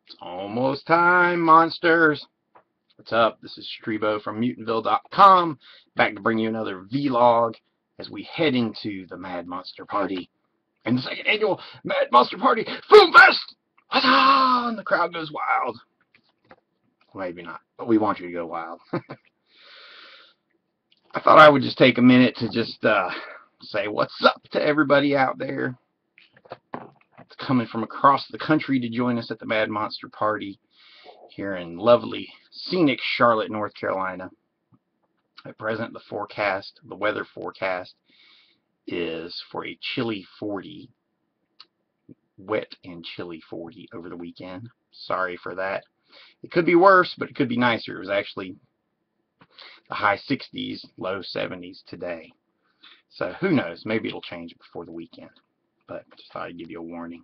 It's almost time, monsters. What's up? This is Streebo from Mutantville.com, back to bring you another vlog as we head into the Mad Monster Party and the second annual Mad Monster Party Film Fest. Huzzah! And the crowd goes wild. Maybe not, but we want you to go wild. I thought I would just take a minute to just say what's up to everybody out there coming from across the country to join us at the Mad Monster Party here in lovely, scenic Charlotte, North Carolina. At present, the weather forecast is for a chilly 40, wet and chilly 40 over the weekend. Sorry for that. It could be worse, but it could be nicer. It was actually the high 60s, low 70s today. So who knows? Maybe it'll change before the weekend. But just thought I'd give you a warning.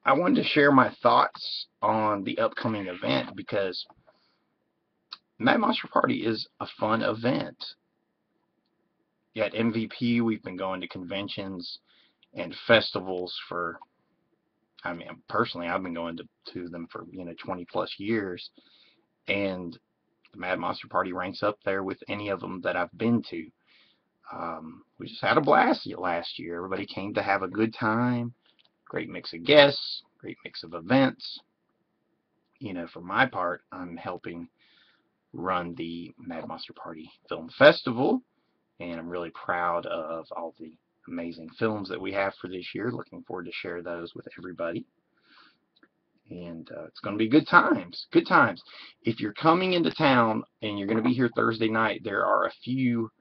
I wanted to share my thoughts on the upcoming event because Mad Monster Party is a fun event. At MVP, we've been going to conventions and festivals for, personally, I've been going to them for, 20 plus years. And the Mad Monster Party ranks up there with any of them that I've been to. We just had a blast last year. Everybody came to have a good time. Great mix of guests, great mix of events. For my part, I'm helping run the Mad Monster Party Film Festival, and I'm really proud of all the amazing films that we have for this year. Looking forward to share those with everybody. And it's going to be good times. Good times. If you're coming into town and you're going to be here Thursday night, there are a few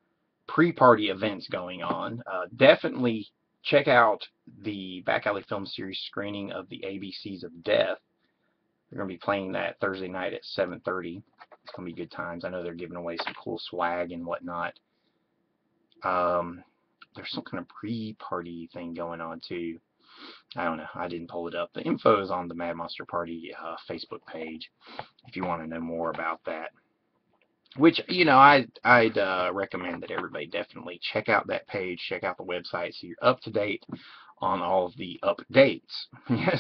pre-party events going on. Definitely check out the Back Alley Film Series screening of the ABCs of Death. They're going to be playing that Thursday night at 7:30. It's going to be good times. I know they're giving away some cool swag and whatnot. There's some kind of pre-party thing going on too. I don't know. I didn't pull it up. The info is on the Mad Monster Party Facebook page if you want to know more about that. Which, I'd recommend that everybody definitely check out that page, check out the website, so you're up to date on all of the updates,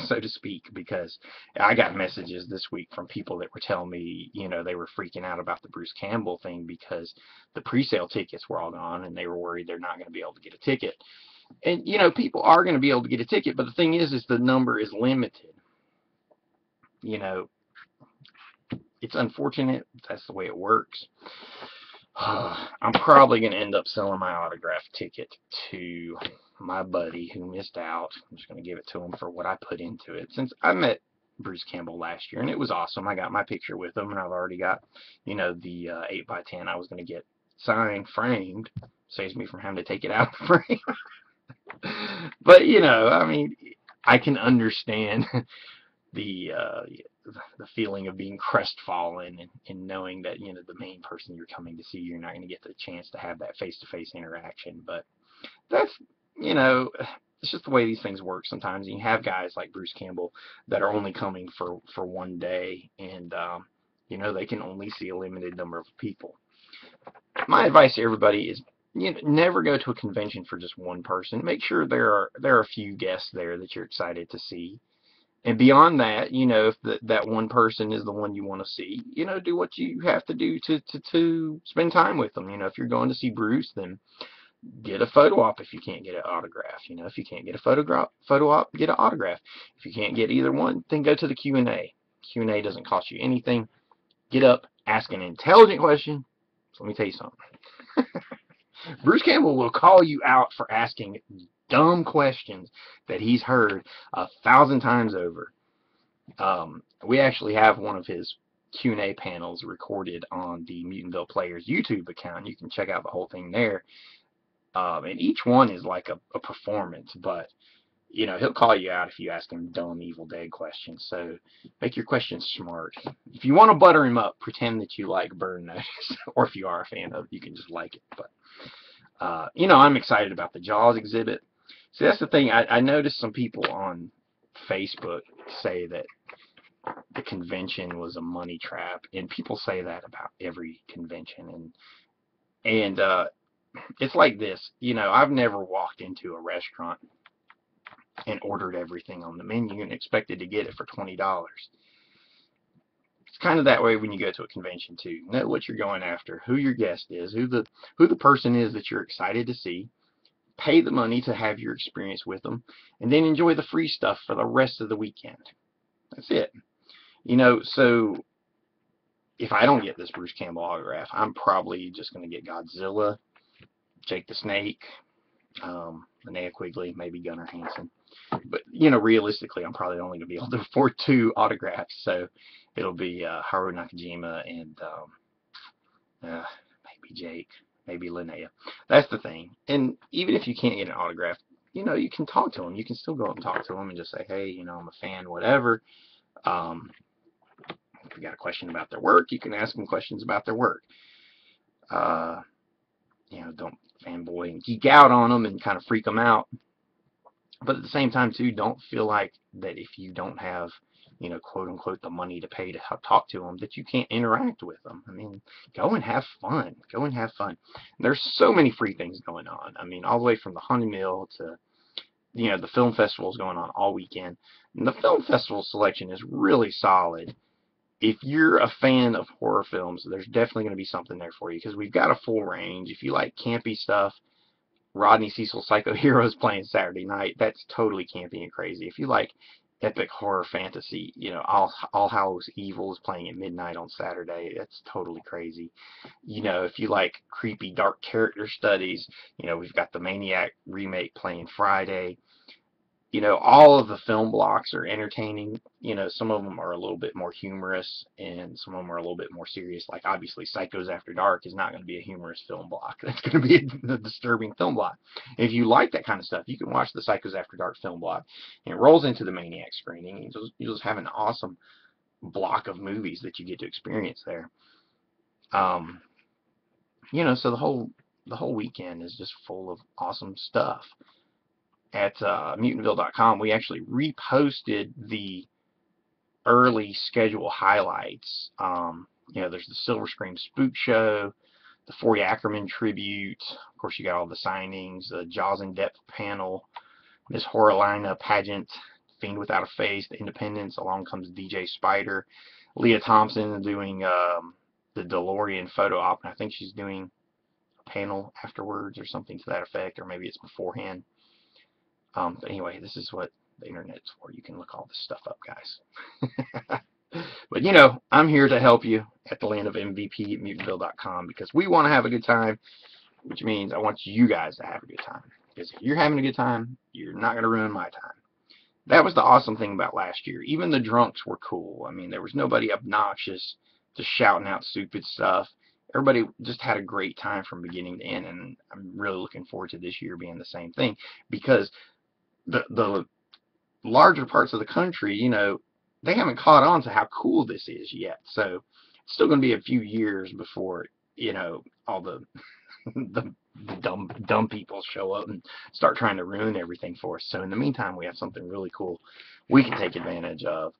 so to speak, because I got messages this week from people that were telling me, they were freaking out about the Bruce Campbell thing because the pre-sale tickets were all gone and they were worried they're not going to be able to get a ticket. And, people are going to be able to get a ticket, but the thing is the number is limited. It's unfortunate. That's the way it works. I'm probably going to end up selling my autograph ticket to my buddy who missed out. I'm just going to give it to him for what I put into it. Since I met Bruce Campbell last year, and it was awesome. I got my picture with him, and I've already got, the 8x10 I was going to get signed, framed. Saves me from having to take it out of the frame. But, I can understand the feeling of being crestfallen and knowing that the main person you're coming to see, you're not going to get the chance to have that face-to-face interaction. But that's it's just the way these things work sometimes. You have guys like Bruce Campbell that are only coming for one day, and they can only see a limited number of people. My advice to everybody is never go to a convention for just one person. Make sure there are a few guests there that you're excited to see. And beyond that, if that one person is the one you want to see, do what you have to do to spend time with them. If you're going to see Bruce, then get a photo op if you can't get an autograph. If you can't get a photo op, get an autograph. If you can't get either one, then go to the Q&A. Q&A doesn't cost you anything. Get up, ask an intelligent question. So let me tell you something. Bruce Campbell will call you out for asking dumb questions that he's heard 1,000 times over. We actually have one of his Q&A panels recorded on the Mutantville Players YouTube account. You can check out the whole thing there. And each one is like a performance, but he'll call you out if you ask him dumb Evil Dead questions. So make your questions smart. If you want to butter him up, pretend that you like Burn Notice, or if you are a fan of it, you can just like it. But I'm excited about the Jaws exhibit. See, that's the thing. I noticed some people on Facebook say that the convention was a money trap, and people say that about every convention. And it's like this. I've never walked into a restaurant and ordered everything on the menu and expected to get it for $20. It's kind of that way when you go to a convention too. Know what you're going after, who your guest is, who the person is that you're excited to see. Pay the money to have your experience with them, and then enjoy the free stuff for the rest of the weekend. That's it. So if I don't get this Bruce Campbell autograph, I'm probably just going to get Godzilla, Jake the Snake, Linnea Quigley, maybe Gunnar Hansen. But, realistically, I'm probably only going to be able to afford 2 autographs, so it'll be Haru Nakajima and maybe Jake, maybe Linnea. That's the thing. And even if you can't get an autograph, you can talk to them. You can still go up and talk to them and just say, hey, I'm a fan, whatever. If you got a question about their work, you can ask them questions about their work. Don't fanboy and geek out on them and kind of freak them out. But at the same time, too, don't feel like that if you don't have, quote unquote, the money to pay to talk to them, that you can't interact with them. I mean, go and have fun. Go and have fun. There's so many free things going on. I mean, all the way from the Haunted Mill to, the film festival is going on all weekend. And the film festival selection is really solid. If you're a fan of horror films, there's definitely going to be something there for you, because we've got a full range. If you like campy stuff, Rodney Cecil's Psycho Heroes playing Saturday night. That's totally campy and crazy. If you like epic horror fantasy, All Hallows Evil is playing at midnight on Saturday. That's totally crazy. If you like creepy, dark character studies, we've got the Maniac remake playing Friday. All of the film blocks are entertaining. Some of them are a little bit more humorous, and some of them are a little bit more serious. Like, obviously, Psychos After Dark is not going to be a humorous film block. That's going to be a disturbing film block. And if you like that kind of stuff, you can watch the Psychos After Dark film block, and it rolls into the Maniac screening. And you just have an awesome block of movies that you get to experience there. So the whole weekend is just full of awesome stuff. At mutantville.com, we actually reposted the early schedule highlights. There's the Silver Scream Spook Show, the Forey Ackerman tribute. Of course, you got all the signings, the Jaws in Depth panel, Miss Horrorlina pageant, Fiend Without a Face, the Independence. Along comes DJ Spider, Leah Thompson doing the DeLorean photo op, and I think she's doing a panel afterwards or something to that effect, or maybe it's beforehand. But anyway, this is what the internet's for. You can look all this stuff up, guys. But, I'm here to help you at the Land of MVP at mutantville.com, because we want to have a good time, which means I want you guys to have a good time. Because if you're having a good time, you're not going to ruin my time. That was the awesome thing about last year. Even the drunks were cool. I mean, there was nobody obnoxious, just shouting out stupid stuff. Everybody just had a great time from beginning to end, and I'm really looking forward to this year being the same thing, because the larger parts of the country, they haven't caught on to how cool this is yet. So it's still going to be a few years before, all the the dumb people show up and start trying to ruin everything for us. So in the meantime, we have something really cool we can take advantage of.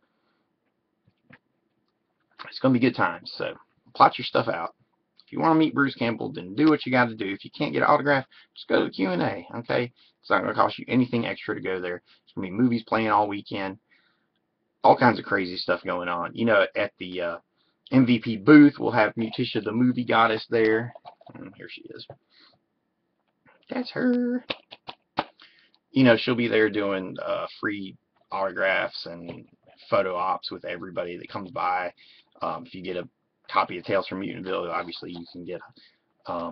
It's going to be good times. So plot your stuff out. If you want to meet Bruce Campbell, then do what you got to do. If you can't get an autograph, just go to the Q&A, okay? It's not going to cost you anything extra to go there. There's going to be movies playing all weekend. All kinds of crazy stuff going on. At the MVP booth, we'll have Mutisha the movie goddess there. And here she is. That's her. She'll be there doing free autographs and photo ops with everybody that comes by. If you get a copy of Tales from Mutantville, obviously you can get a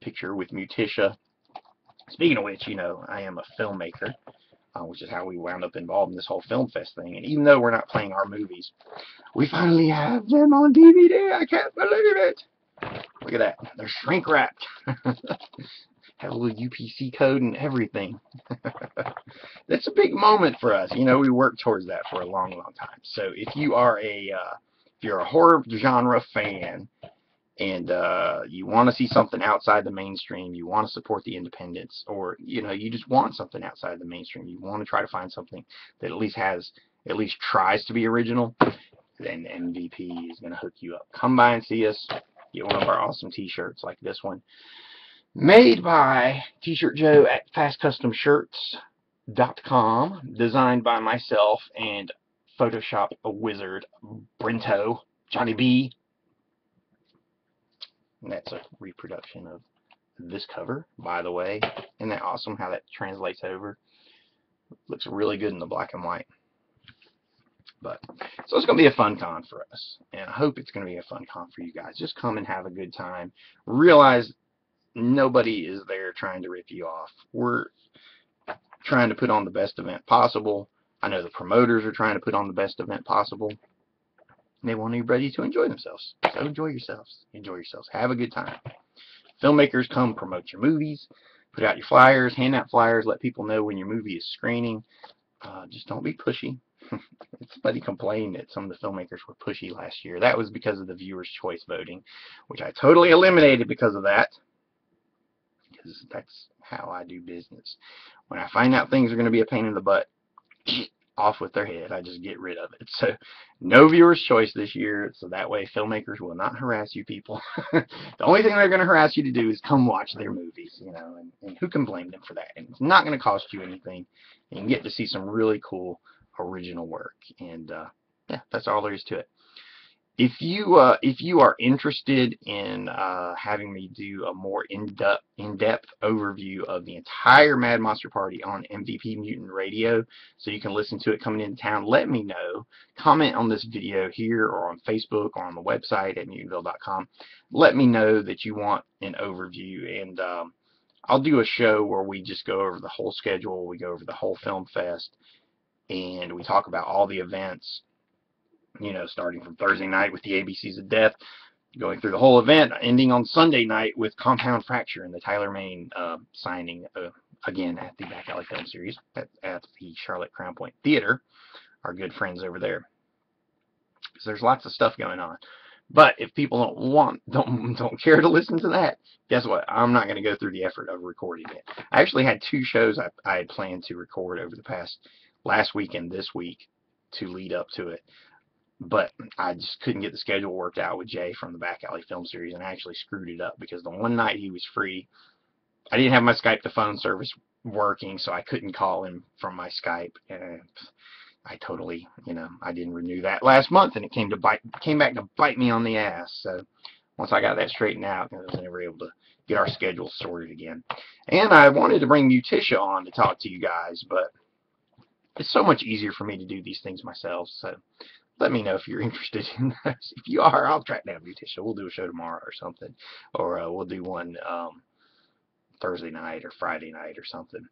picture with Mutisha. Speaking of which, I am a filmmaker, which is how we wound up involved in this whole film fest thing. And even though we're not playing our movies, we finally have them on DVD. I can't believe it. Look at that. They're shrink wrapped. Have a little UPC code and everything. That's a big moment for us. We worked towards that for a long, long time. So if you are if you're a horror genre fan, and you want to see something outside the mainstream, you want to support the independents, or you just want something outside the mainstream, you want to try to find something that at least tries to be original, then MVP is going to hook you up. Come by and see us. Get one of our awesome t-shirts like this one, made by T-Shirt Joe at Fast Custom Shirts. designed by myself and Photoshop wizard Brento, Johnny B. And that's a reproduction of this cover, by the way. Isn't that awesome how that translates over? Looks really good in the black and white. But so it's going to be a fun con for us, and I hope it's going to be a fun con for you guys. Just come and have a good time. Realize nobody is there trying to rip you off. We're trying to put on the best event possible. I know the promoters are trying to put on the best event possible. They want everybody to enjoy themselves. So enjoy yourselves. Enjoy yourselves. Have a good time. Filmmakers, come promote your movies. Put out your flyers. Hand out flyers. Let people know when your movie is screening. Just don't be pushy. Somebody complained that some of the filmmakers were pushy last year. That was because of the viewers' choice voting, which I totally eliminated because of that. Because that's how I do business. When I find out things are going to be a pain in the butt, off with their head, I just get rid of it. So no viewers' choice this year, so that way filmmakers will not harass you people. The only thing they're going to harass you to do is come watch their movies, you know, and who can blame them for that? And it's not going to cost you anything. You can get to see some really cool original work, and yeah, that's all there is to it. If you are interested in having me do a more in-depth overview of the entire Mad Monster Party on MVP Mutant Radio, so you can listen to it coming into town, let me know. Comment on this video here or on Facebook or on the website at mutantville.com. Let me know that you want an overview, and I'll do a show where we just go over the whole schedule. We go over the whole film fest, and we talk about all the events. You know, starting from Thursday night with the ABCs of Death, going through the whole event, ending on Sunday night with Compound Fracture and the Tyler Main signing, again, at the Back Alley Film Series at the Charlotte Crown Point Theater, our good friends over there. So there's lots of stuff going on. But if people don't care to listen to that, guess what? I'm not going to go through the effort of recording it. I actually had 2 shows I had planned to record over the last week and this week to lead up to it. But I just couldn't get the schedule worked out with Jay from the Back Alley Film Series, and I actually screwed it up because the one night he was free, I didn't have my Skype to phone service working, so I couldn't call him from my Skype. And I totally, you know, I didn't renew that last month, and it came back to bite me on the ass. So once I got that straightened out, I was never able to get our schedule sorted again. And I wanted to bring Mutisha on to talk to you guys, but it's so much easier for me to do these things myself. So let me know if you're interested in those. If you are, I'll track down Mutisha. We'll do a show tomorrow or something. Or we'll do one Thursday night or Friday night or something.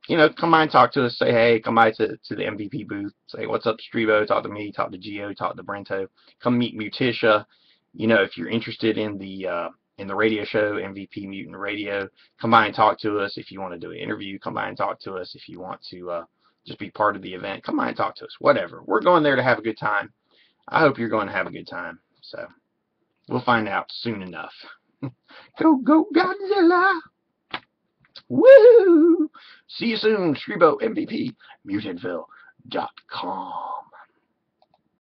You know, come by and talk to us. Say hey. Come by to the MVP booth. Say, what's up, Streebo? Talk to me. Talk to Gio. Talk to Brento. Come meet Mutisha. You know, if you're interested in the radio show, MVP Mutant Radio, come by and talk to us. If you want to do an interview, come by and talk to us. If you want to just be part of the event, come by and talk to us. Whatever. We're going there to have a good time. I hope you're going to have a good time. So we'll find out soon enough. Go Godzilla! Woo! See you soon, Streebo MVP, mutantville.com.